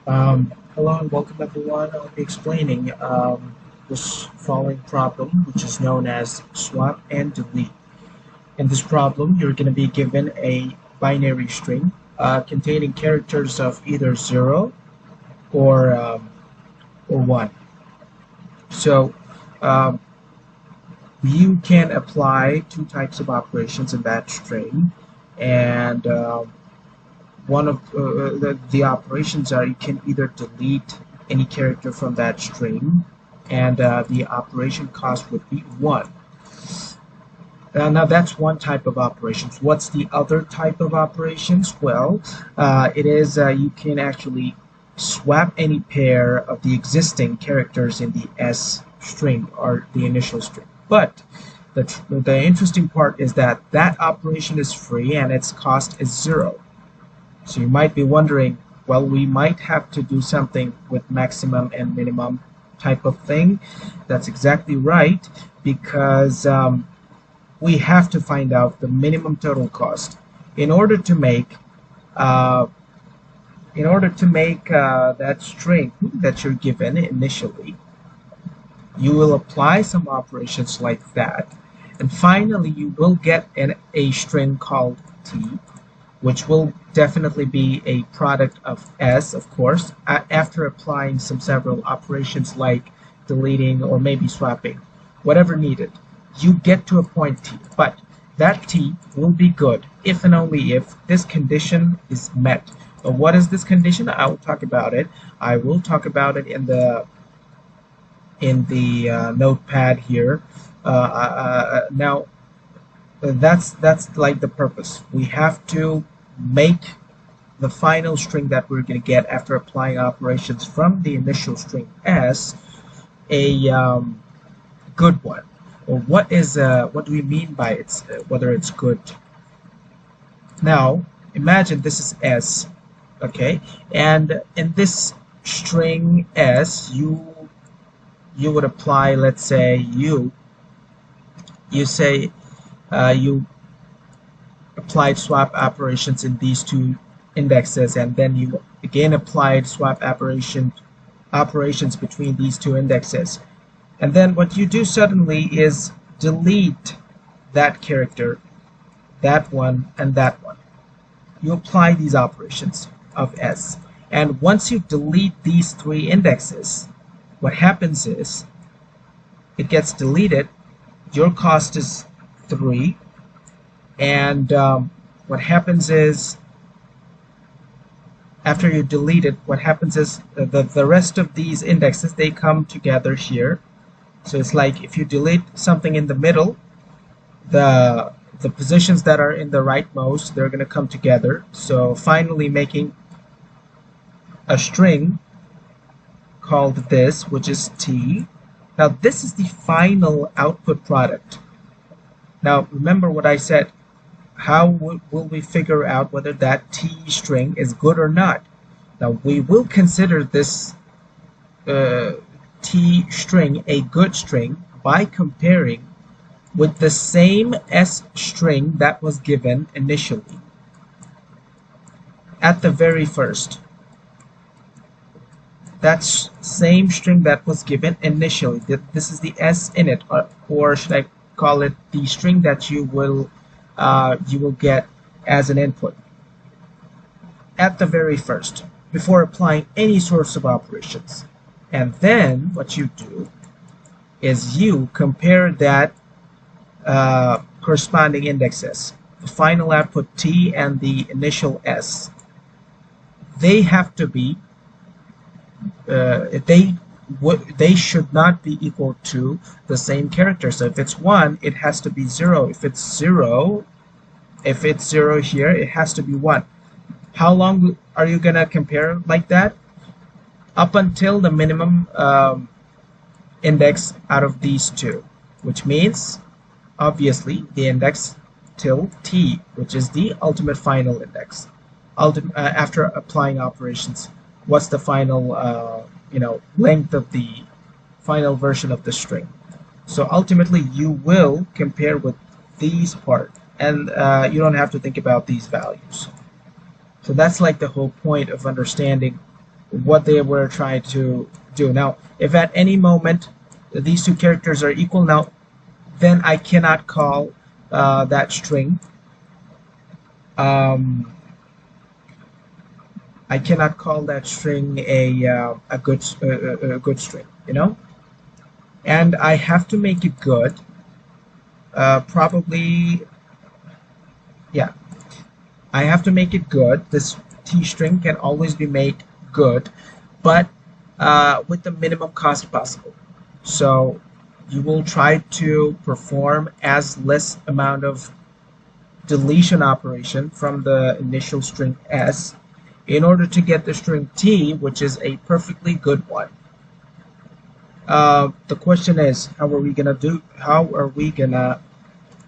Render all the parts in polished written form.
Hello and welcome everyone. I'll be explaining this following problem, which is known as swap and delete. In this problem, you're going to be given a binary string containing characters of either 0 or 1. So um, you can apply two types of operations in that string, and one of the operations are you can either delete any character from that string, and the operation cost would be 1. Now that's one type of operations. What's the other type of operations? Well, it is you can actually swap any pair of the existing characters in the S string or the initial string. But the interesting part is that that operation is free and its cost is 0. So you might be wondering, well, we might have to do something with maximum and minimum type of thing. That's exactly right, because we have to find out the minimum total cost in order to make that string that you're given initially. You will apply some operations like that, and finally you will get a string called T, which will definitely be a product of S, of course, after applying some several operations like deleting or maybe swapping, whatever needed. You get to a point T, but that T will be good if and only if this condition is met. But what is this condition? I will talk about it. I will talk about it in the notepad here. Now, that's like the purpose. We have to make the final string that we're going to get after applying operations from the initial string S a good one. Well, what do we mean by it's whether it's good? Now, imagine this is S, okay, and in this string S, you would apply, let's say you applied swap operations in these two indexes, and then you again applied swap operations between these two indexes. And then what you do suddenly is delete that character, that one, and that one. You apply these operations of S. And once you delete these three indexes, what happens is it gets deleted. Your cost is 3. And what happens is, after you delete it, what happens is the rest of these indexes, they come together here. So it's like if you delete something in the middle, the positions that are in the rightmost, they're going to come together. So finally making a string called this, which is T. Now this is the final output product. Now remember what I said. How will we figure out whether that T string is good or not? Now we will consider this T string a good string by comparing with the same S string that was given initially at the very first. That same string that was given initially. This is the S in it, or should I call it the string that you will get as an input at the very first, before applying any sorts of operations. And then what you do is you compare that corresponding indexes, the final output T and the initial S. They have to be they should not be equal to the same character. So if it's 1, it has to be 0. If it's 0 here, it has to be 1. How long are you gonna compare like that? Up until the minimum index out of these two, which means obviously the index till T, which is the ultimate final index. After applying operations, what's the final length of the final version of the string? So ultimately you will compare with these part, and you don't have to think about these values. So that's like the whole point of understanding what they were trying to do. Now, if at any moment these two characters are equal, now then I cannot call that string. I cannot call that string a good string, you know. And I have to make it good. Probably, yeah. I have to make it good. This T string can always be made good, but with the minimum cost possible. So you will try to perform as less amount of deletion operation from the initial string S in order to get the string T, which is a perfectly good one. The question is, how are we gonna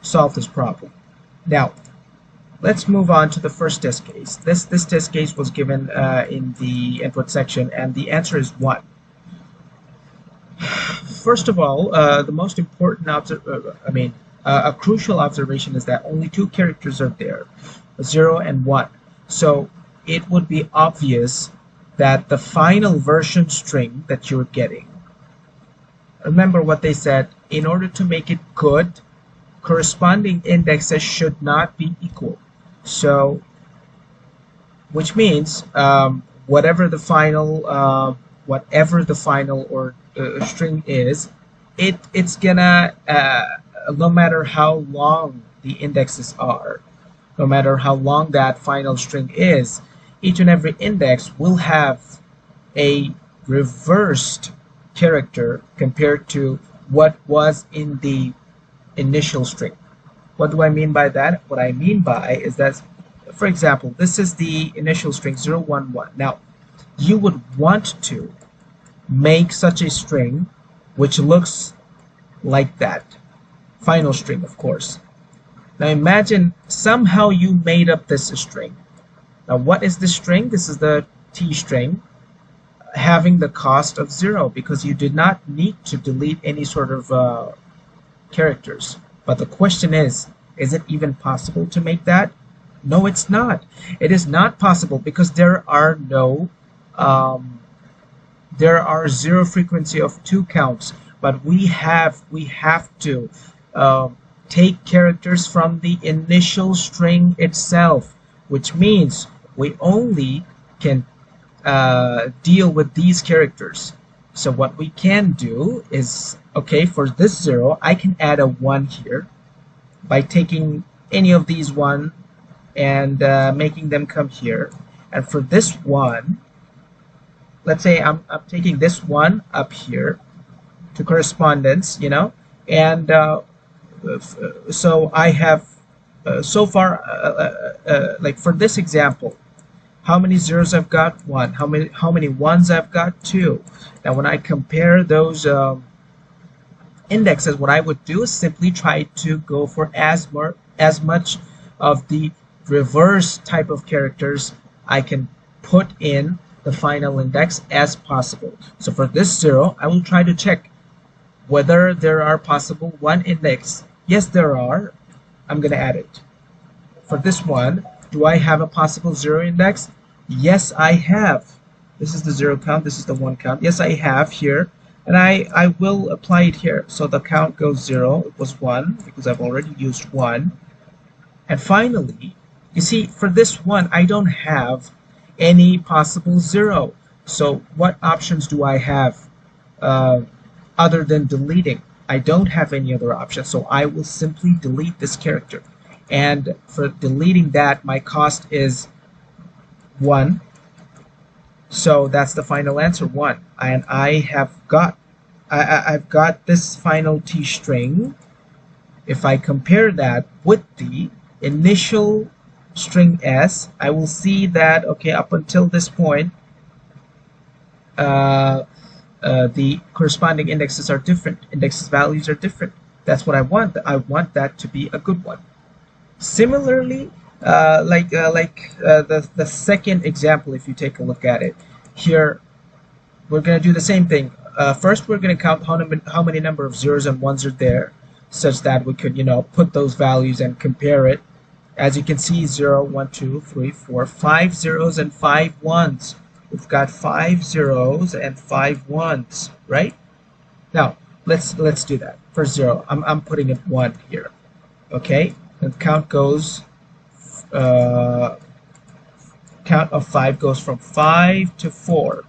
solve this problem? Now, let's move on to the first test case. This test case was given in the input section, and the answer is 1. First of all, the most important a crucial observation is that only 2 characters are there, 0 and 1. So it would be obvious that the final version string that you're getting, remember what they said, in order to make it good, corresponding indexes should not be equal. So, which means whatever the final or string is, it's gonna no matter how long the indexes are, no matter how long that final string is, each and every index will have a reversed character compared to what was in the initial string. What do I mean by that? What I mean by is that, for example, this is the initial string 011. Now, you would want to make such a string which looks like that. Final string, of course. Now imagine somehow you made up this string. Now what is this string? This is the T string having the cost of 0 because you did not need to delete any sort of characters. But the question is it even possible to make that? No, it's not. It is not possible because there are 0 frequency of 2 counts, but we have to take characters from the initial string itself, which means we only can deal with these characters. So what we can do is, okay, for this 0, I can add a 1 here by taking any of these 1 and making them come here. And for this 1, let's say I'm taking this 1 up here to correspondence, you know, and so I have so far like for this example, how many zeros I've got? 1. How many 1s I've got? 2. Now when I compare those indexes, what I would do is simply try to go for as much of the reverse type of characters I can put in the final index as possible. So for this 0, I will try to check whether there are possible 1 index. Yes, there are. I'm going to add it. For this one, do I have a possible 0 index? Yes, I have. This is the 0 count. This is the 1 count. Yes, I have here. And I will apply it here. So the count goes 0. It was 1 because I've already used 1. And finally, you see, for this one, I don't have any possible 0. So what options do I have other than deleting? I don't have any other option. So I will simply delete this character. And for deleting that, my cost is 1. So that's the final answer, 1. And I've got this final T string. If I compare that with the initial string S, I will see that, okay, up until this point, the corresponding indexes are different. Indexes values are different. That's what I want. I want that to be a good one. Similarly, the second example, if you take a look at it, here we're going to do the same thing. First, we're going to count how many number of zeros and ones are there, such that we could, put those values and compare it. As you can see, 0, 1, 2, 3, 4, 5 zeros and 5 ones. we've got 5 zeros and 5 ones, right? Now, let's do that. First 0, I'm putting it 1 here, okay? And count goes, count of 5 goes from 5 to 4.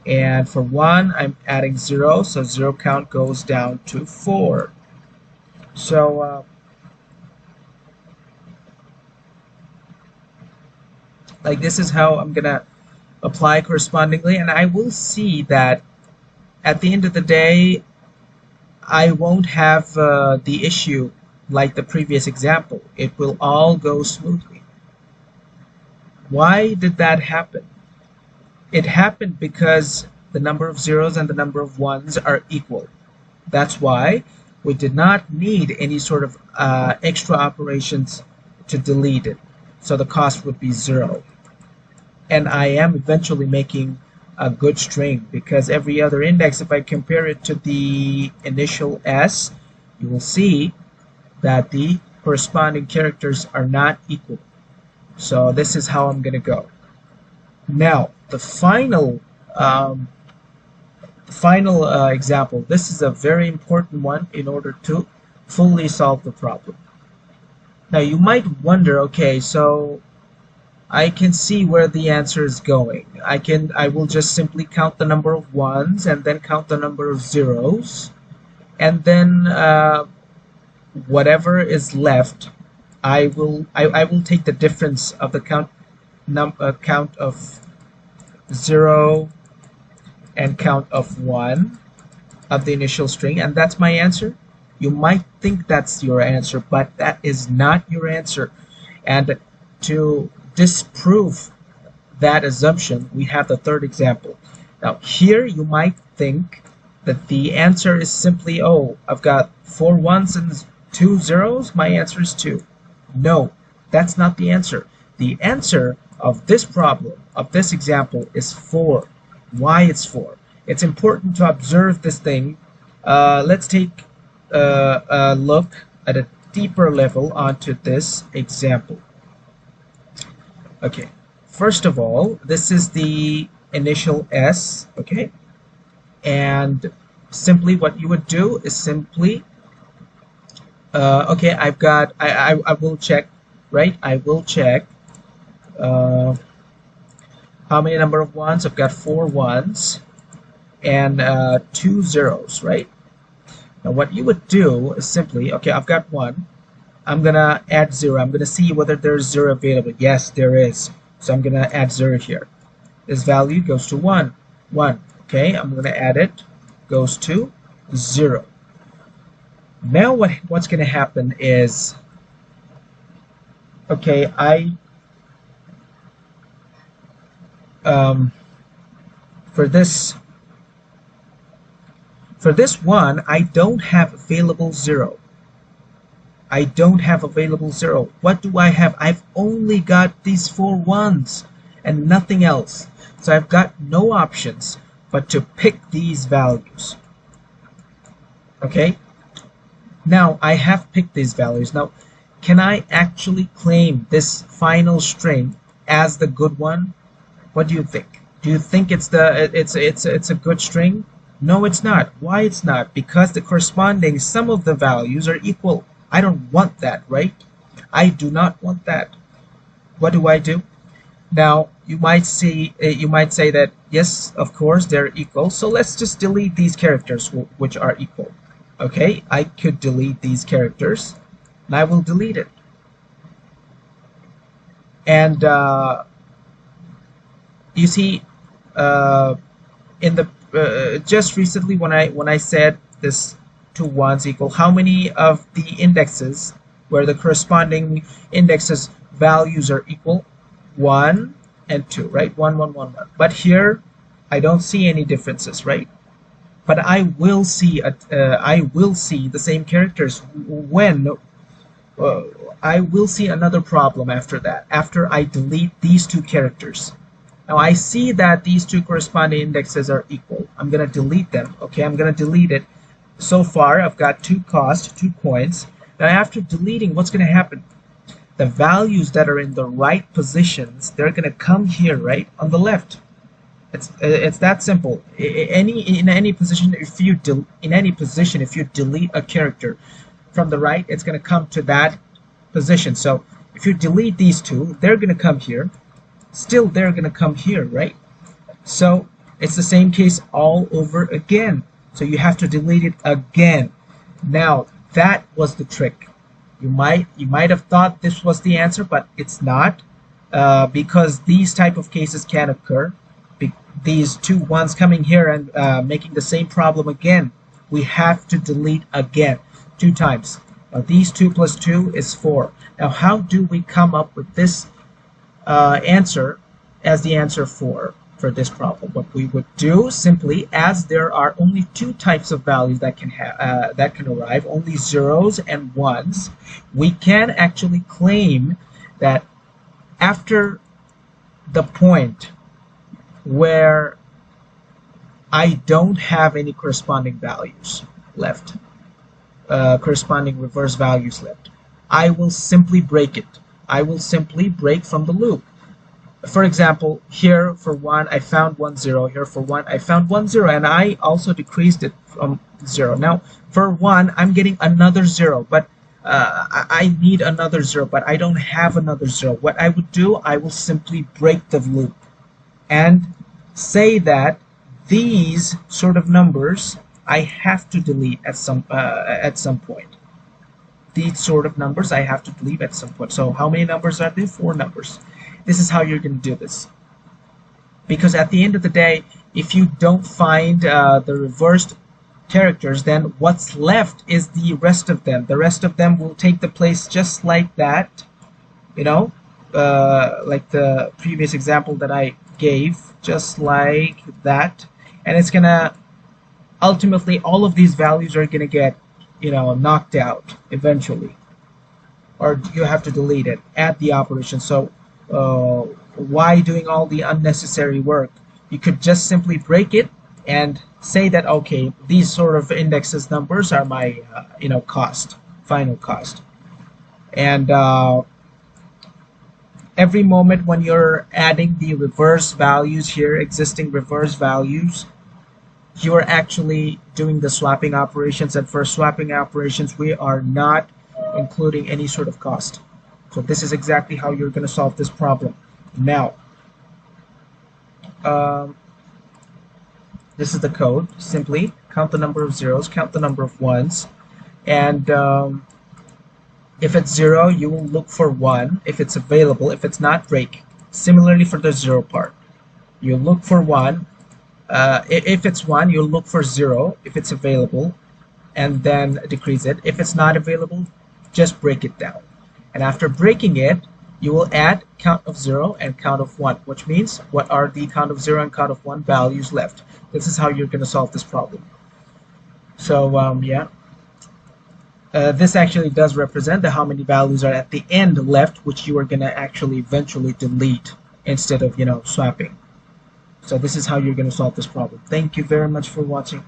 And for 1, I'm adding 0, so 0 count goes down to 4. So, like this is how I'm gonna apply correspondingly, and I will see that at the end of the day, I won't have the issue like the previous example. It will all go smoothly. Why did that happen? It happened because the number of zeros and the number of ones are equal. That's why we did not need any sort of extra operations to delete it. So the cost would be 0. And I am eventually making a good string because every other index, if I compare it to the initial S, you will see that the corresponding characters are not equal. So this is how I'm going to go. Now, the final example, this is a very important one in order to fully solve the problem. Now, you might wonder, okay, so I can see where the answer is going. I will just simply count the number of ones and then count the number of zeros, and then whatever is left, I will take the difference of the count of 0 and count of 1 of the initial string, and that's my answer. You might think that's your answer, but that is not your answer. And to disprove that assumption, we have the third example. Now here you might think that the answer is simply, oh, I've got 4 ones and 2 zeros, my answer is 2. No, that's not the answer. The answer of this problem, of this example, is 4. Why it's 4? It's important to observe this thing. Let's take a look at a deeper level onto this example. Okay, first of all, this is the initial S, okay? And simply what you would do is simply, okay, I've got, I will check, right? I will check how many number of ones. I've got 4 ones and 2 zeros, right? Now what you would do is simply, okay, I've got 1. I'm gonna add 0. I'm gonna see whether there's 0 available. Yes, there is. So I'm gonna add 0 here. This value goes to 1. 1. Okay, I'm gonna add it. Goes to 0. Now what's gonna happen is, okay, for this one, I don't have available 0. I don't have available 0. What do I have? I've only got these 4 ones and nothing else. So I've got no options but to pick these values. Okay? Now I have picked these values. Now, can I actually claim this final string as the good one? What do you think? Do you think it's a good string? No, it's not. Why it's not? Because the corresponding sum of the values are equal. I don't want that, right? I do not want that. What do? Now, you might say that, yes, of course, they're equal. So let's just delete these characters which are equal. Okay, I could delete these characters, and I will delete it. And you see, in the just recently when I said this 2 ones equal, how many of the indexes where the corresponding indexes values are equal? 1 and 2, right? 1, 1, 1, 1. But here I don't see any differences, right? But I will see the same characters when I will see another problem after that, after I delete these 2 characters. Now I see that these 2 corresponding indexes are equal. I'm gonna delete them. Okay, I'm gonna delete it. So far I've got 2 cost, 2 coins. Now after deleting, what's gonna happen? The values that are in the right positions, they're gonna come here, right, on the left. It's that simple. In any position, if you delete a character from the right, it's going to come to that position. So if you delete these two, they're going to come here. Still, they're going to come here, right? So it's the same case all over again. So you have to delete it again. Now that was the trick. You might have thought this was the answer, but it's not, because these type of cases can occur. These two ones coming here and making the same problem again. We have to delete again 2 times. These 2 plus 2 is 4. Now how do we come up with this answer as the answer for this problem? What we would do simply, as there are only 2 types of values that can arrive, only zeros and ones, we can actually claim that after the point where I don't have any corresponding values left, corresponding reverse values left, I will simply break it. I will simply break from the loop. For example, here for 1 I found 1 0, here for 1 I found 1 0, and I also decreased it from 0. Now for 1 I'm getting another 0, but I need another 0, but I don't have another 0. What I would do, I will simply break the loop and say that these sort of numbers I have to delete at some point. These sort of numbers I have to delete at some point. So how many numbers are there? 4 numbers. This is how you're going to do this. Because at the end of the day, if you don't find the reversed characters, then what's left is the rest of them. The rest of them will take the place just like that, you know, like the previous example that I gave, just like that. And it's gonna, ultimately, all of these values are gonna get, you know, knocked out eventually, or you have to delete it at the operation. So why doing all the unnecessary work? You could just simply break it and say that, okay, these sort of indexes numbers are my you know, cost, final cost. And every moment when you're adding the reverse values here, existing reverse values, you're actually doing the swapping operations. And for swapping operations, we are not including any sort of cost. So this is exactly how you're going to solve this problem. Now, this is the code. Simply count the number of zeros, count the number of ones, and if it's 0, you will look for 1 if it's available. If it's not, break. Similarly for the 0 part, you look for 1. If it's 1, you'll look for 0 if it's available, and then decrease it. If it's not available, just break it down. And after breaking it, you will add count of 0 and count of 1, which means what are the count of 0 and count of 1 values left. This is how you're going to solve this problem. So yeah. This actually does represent how many values are at the end left, which you are going to actually eventually delete instead of, you know, swapping. So this is how you're going to solve this problem. Thank you very much for watching.